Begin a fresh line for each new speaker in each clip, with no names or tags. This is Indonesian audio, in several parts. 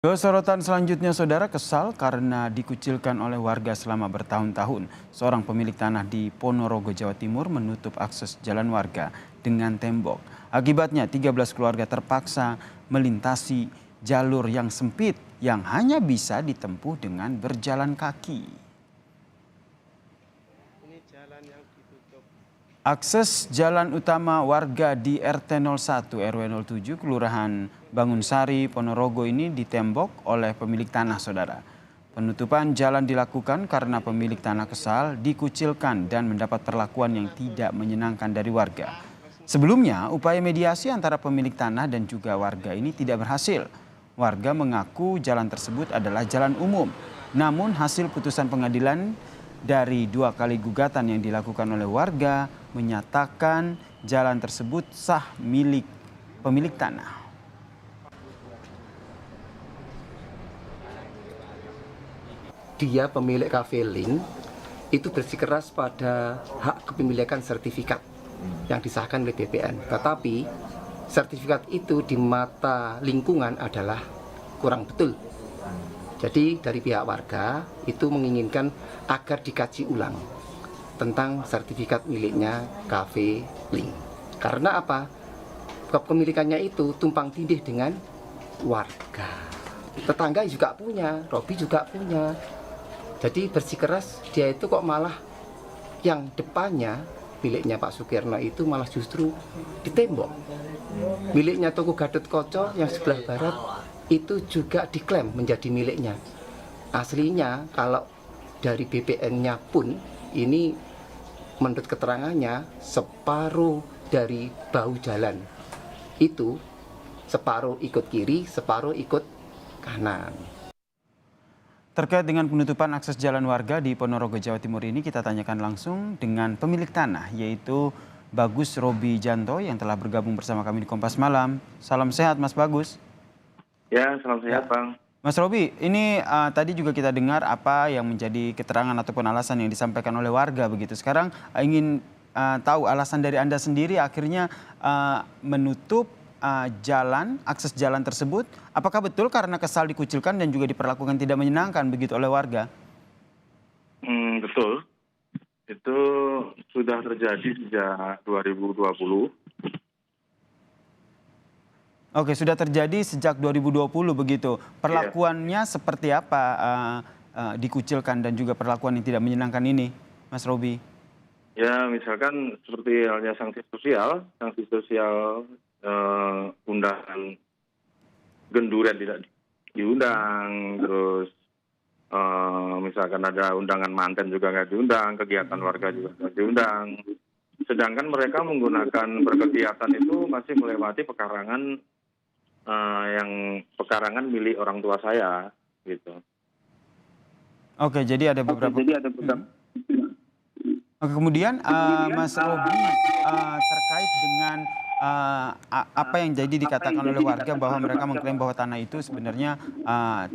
Ke sorotan selanjutnya, saudara, kesal karena dikucilkan oleh warga selama bertahun-tahun. Seorang pemilik tanah di Ponorogo, Jawa Timur menutup akses jalan warga dengan tembok. Akibatnya 13 keluarga terpaksa melintasi jalur yang sempit yang hanya bisa ditempuh dengan berjalan kaki. Akses jalan utama warga di RT 01 RW 07 Kelurahan Bangunsari, Ponorogo ini ditembok oleh pemilik tanah, saudara. Penutupan jalan dilakukan karena pemilik tanah kesal, dikucilkan dan mendapat perlakuan yang tidak menyenangkan dari warga. Sebelumnya, upaya mediasi antara pemilik tanah dan juga warga ini tidak berhasil. Warga mengaku jalan tersebut adalah jalan umum. Namun hasil putusan pengadilan dari 2 kali gugatan yang dilakukan oleh warga menyatakan jalan tersebut sah milik pemilik tanah.
Dia pemilik kafe Link itu bersikeras pada hak kepemilikan sertifikat yang disahkan oleh BPN. Tetapi sertifikat itu di mata lingkungan adalah kurang betul. Jadi dari pihak warga itu menginginkan agar dikaji ulang tentang sertifikat miliknya kafe Link. Karena apa? Kepemilikannya itu tumpang tindih dengan warga. Tetangga juga punya, Robi juga punya. Jadi bersikeras dia itu kok malah yang depannya miliknya Pak Sukirno itu malah justru ditembok. Miliknya Toko Gatot Koco yang sebelah barat itu juga diklaim menjadi miliknya. Aslinya kalau dari BPN-nya pun ini menurut keterangannya separuh dari bahu jalan itu separuh ikut kiri, separuh ikut kanan.
Terkait dengan penutupan akses jalan warga di Ponorogo, Jawa Timur ini, kita tanyakan langsung dengan pemilik tanah, yaitu Bagus Robi Janto yang telah bergabung bersama kami di Kompas Malam. Salam sehat, Mas Bagus.
Ya, salam sehat, Bang.
Mas Robi, ini tadi juga kita dengar apa yang menjadi keterangan ataupun alasan yang disampaikan oleh warga begitu. Sekarang ingin tahu alasan dari Anda sendiri akhirnya menutup akses jalan tersebut. Apakah betul karena kesal dikucilkan dan juga diperlakukan tidak menyenangkan begitu oleh warga?
Betul. Itu sudah terjadi sejak 2020.
Oke, sudah terjadi sejak 2020 begitu. Perlakuannya seperti apa dikucilkan dan juga perlakuan yang tidak menyenangkan ini, Mas Robi?
Ya, misalkan seperti halnya sanksi sosial undangan genduren tidak diundang, terus misalkan ada undangan manten juga nggak diundang, kegiatan warga juga nggak diundang. Sedangkan mereka menggunakan berkegiatan itu masih melewati pekarangan milik orang tua saya, gitu.
Oke, jadi ada beberapa. Oke, kemudian Mas Robi terkait dengan apa yang jadi dikatakan oleh warga bahwa mereka mengklaim bahwa tanah itu sebenarnya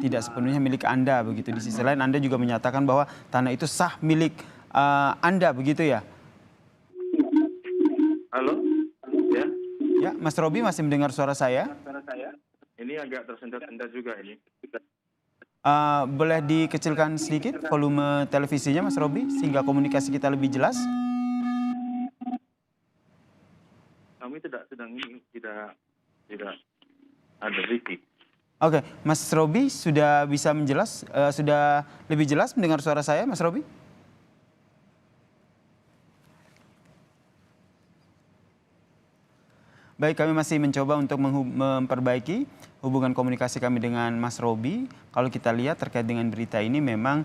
tidak sepenuhnya milik Anda begitu. Di sisi lain Anda juga menyatakan bahwa tanah itu sah milik Anda begitu ya?
Halo? Ya?
Ya, Mas Robi masih mendengar suara saya?
Ini agak tersendat-sendat juga ini.
Boleh dikecilkan sedikit volume televisinya, Mas Robi, sehingga komunikasi kita lebih jelas?
Kami tidak ada review.
Oke, Mas Robi sudah bisa sudah lebih jelas mendengar suara saya, Mas Robi? Baik, kami masih mencoba untuk memperbaiki hubungan komunikasi kami dengan Mas Robi. Kalau kita lihat terkait dengan berita ini memang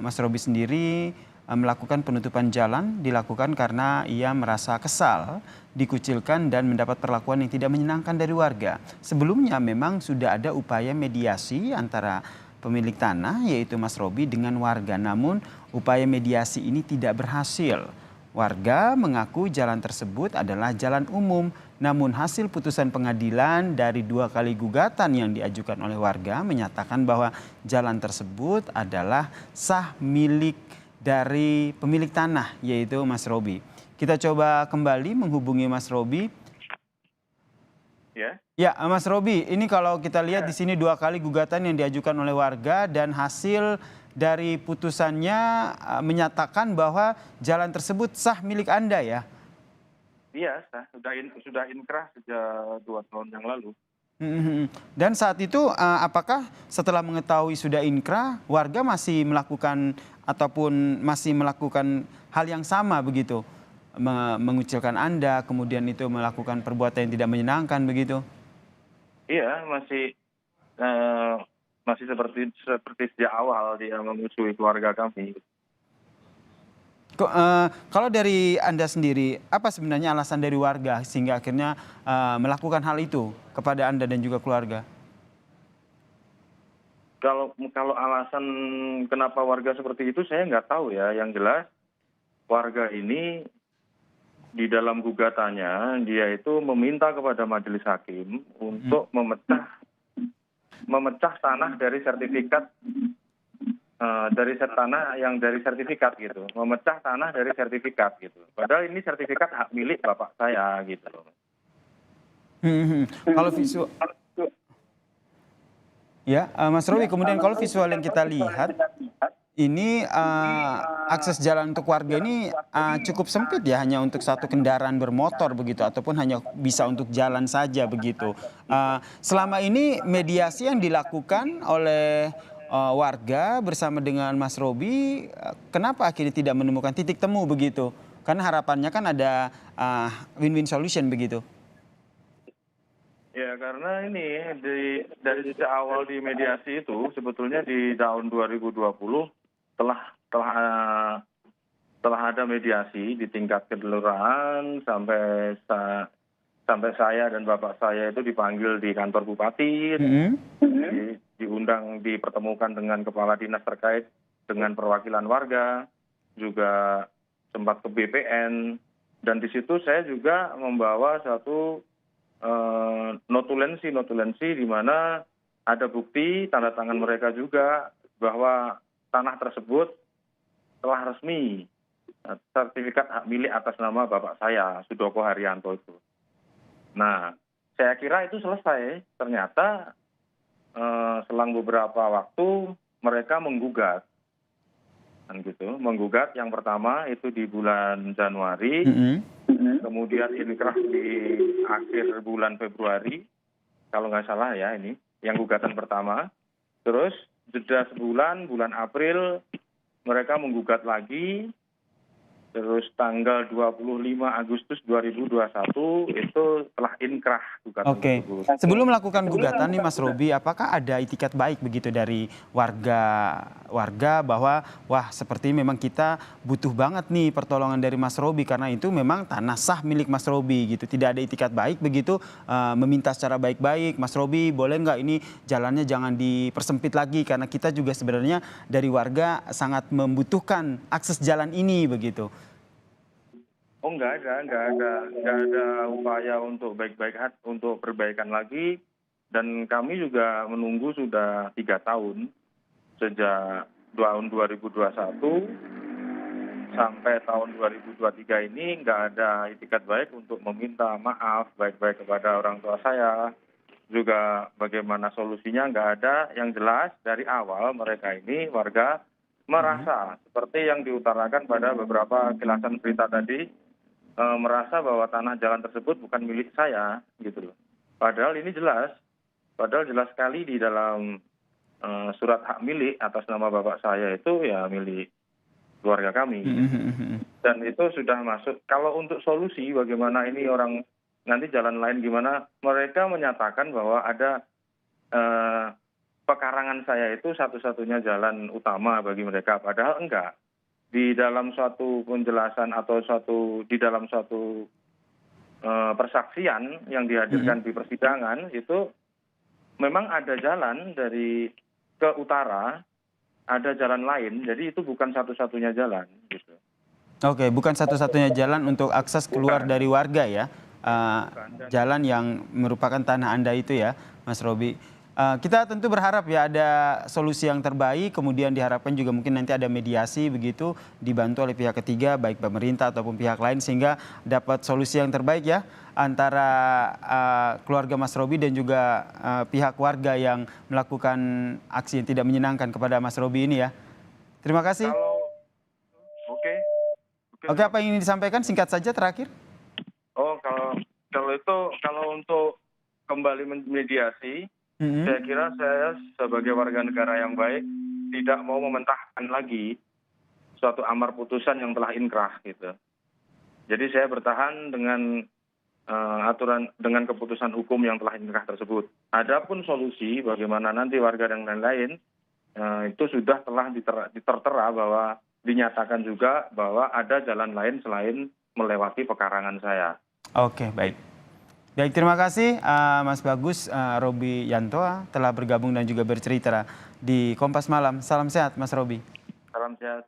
Mas Robi sendiri melakukan penutupan jalan dilakukan karena ia merasa kesal, dikucilkan dan mendapat perlakuan yang tidak menyenangkan dari warga. Sebelumnya memang sudah ada upaya mediasi antara pemilik tanah yaitu Mas Robi dengan warga. Namun upaya mediasi ini tidak berhasil. Warga mengaku jalan tersebut adalah jalan umum, namun hasil putusan pengadilan dari 2 kali gugatan yang diajukan oleh warga menyatakan bahwa jalan tersebut adalah sah milik dari pemilik tanah, yaitu Mas Robi. Kita coba kembali menghubungi Mas Robi.
Ya.
Ya, Mas Robi, ini kalau kita lihat di sini 2 kali gugatan yang diajukan oleh warga dan hasil dari putusannya menyatakan bahwa jalan tersebut sah milik Anda ya?
Iya, sudah inkrah sejak 2 tahun yang lalu.
Mhm. Dan saat itu apakah setelah mengetahui sudah inkrah, warga masih melakukan ataupun masih melakukan hal yang sama begitu? Mengucilkan Anda, kemudian itu melakukan perbuatan yang tidak menyenangkan begitu?
Iya, eh, masih seperti sejak awal dia memusuhi keluarga kami.
Kalau dari Anda sendiri, apa sebenarnya alasan dari warga sehingga akhirnya melakukan hal itu kepada Anda dan juga keluarga?
Kalau alasan kenapa warga seperti itu saya nggak tahu ya. Yang jelas warga ini di dalam gugatannya dia itu meminta kepada majelis hakim untuk memecah tanah dari sertifikat tanah yang dari sertifikat gitu, memecah tanah dari sertifikat gitu. Padahal ini sertifikat hak milik bapak saya gitu loh.
Kalau visual, ya, Mas Rowi, kemudian kalau visual yang kita lihat ini akses jalan untuk warga ini cukup sempit ya, hanya untuk satu kendaraan bermotor begitu, ataupun hanya bisa untuk jalan saja begitu. Selama ini mediasi yang dilakukan oleh warga bersama dengan Mas Robi, kenapa akhirnya tidak menemukan titik temu begitu? Karena harapannya kan ada win-win solution begitu.
Ya karena ini dari sejak awal di mediasi itu sebetulnya di tahun 2020 telah ada mediasi di tingkat kelurahan sampai saya dan bapak saya itu dipanggil di kantor bupati, diundang dipertemukan dengan kepala dinas terkait dengan perwakilan warga, juga sempat ke BPN, dan di situ saya juga membawa satu notulensi di mana ada bukti tanda tangan mereka juga bahwa tanah tersebut telah resmi sertifikat hak milik atas nama bapak saya, Sudoko Haryanto itu. Nah, saya kira itu selesai. Ternyata selang beberapa waktu mereka menggugat. Dan gitu, menggugat yang pertama itu di bulan Januari, kemudian inkrah di akhir bulan Februari, kalau nggak salah ya ini, yang gugatan pertama. Terus jeda sebulan, bulan April, mereka menggugat lagi. Terus tanggal 25 Agustus 2021 itu telah inkrah gugatan tersebut.
Sebelum melakukan gugatan nih Mas Robi, apakah ada itikat baik begitu dari warga bahwa wah seperti memang kita butuh banget nih pertolongan dari Mas Robi karena itu memang tanah sah milik Mas Robi gitu. Tidak ada itikat baik begitu meminta secara baik-baik, Mas Robi boleh nggak ini jalannya jangan dipersempit lagi karena kita juga sebenarnya dari warga sangat membutuhkan akses jalan ini begitu.
Oh nggak ada upaya untuk untuk perbaikan lagi, dan kami juga menunggu sudah 3 tahun sejak tahun 2021 sampai tahun 2023 ini nggak ada itikat baik untuk meminta maaf baik-baik kepada orang tua saya, juga bagaimana solusinya nggak ada. Yang jelas dari awal mereka ini warga merasa seperti yang diutarakan pada beberapa kilasan berita tadi, merasa bahwa tanah jalan tersebut bukan milik saya gitu loh. Padahal jelas sekali di dalam surat hak milik atas nama bapak saya itu ya milik keluarga kami. Dan itu sudah masuk. Kalau untuk solusi bagaimana ini orang nanti jalan lain gimana, mereka menyatakan bahwa ada pekarangan saya itu satu-satunya jalan utama bagi mereka, padahal enggak. Di dalam suatu penjelasan atau di dalam suatu persaksian yang dihadirkan di persidangan itu memang ada jalan dari ke utara, ada jalan lain, jadi itu bukan satu-satunya jalan gitu.
Oke, bukan satu-satunya jalan untuk akses keluar dari warga ya, jalan yang merupakan tanah Anda itu ya, Mas Robi. Kita tentu berharap ya ada solusi yang terbaik, kemudian diharapkan juga mungkin nanti ada mediasi begitu, dibantu oleh pihak ketiga, baik pemerintah ataupun pihak lain, sehingga dapat solusi yang terbaik ya antara keluarga Mas Robi dan juga pihak warga yang melakukan aksi yang tidak menyenangkan kepada Mas Robi ini ya. Terima kasih.
Oke.
Oke, apa yang ingin disampaikan singkat saja terakhir?
Oh, kalau untuk kembali mediasi, saya kira saya sebagai warga negara yang baik tidak mau mementahkan lagi suatu amar putusan yang telah inkrah gitu. Jadi saya bertahan dengan dengan keputusan hukum yang telah inkrah tersebut. Adapun solusi bagaimana nanti warga dan lain-lain itu sudah telah ditertera bahwa dinyatakan juga bahwa ada jalan lain selain melewati pekarangan saya.
Oke, baik. Baik, terima kasih Mas Bagus Robi Yantoa telah bergabung dan juga bercerita di Kompas Malam. Salam sehat Mas Robi.
Salam sehat.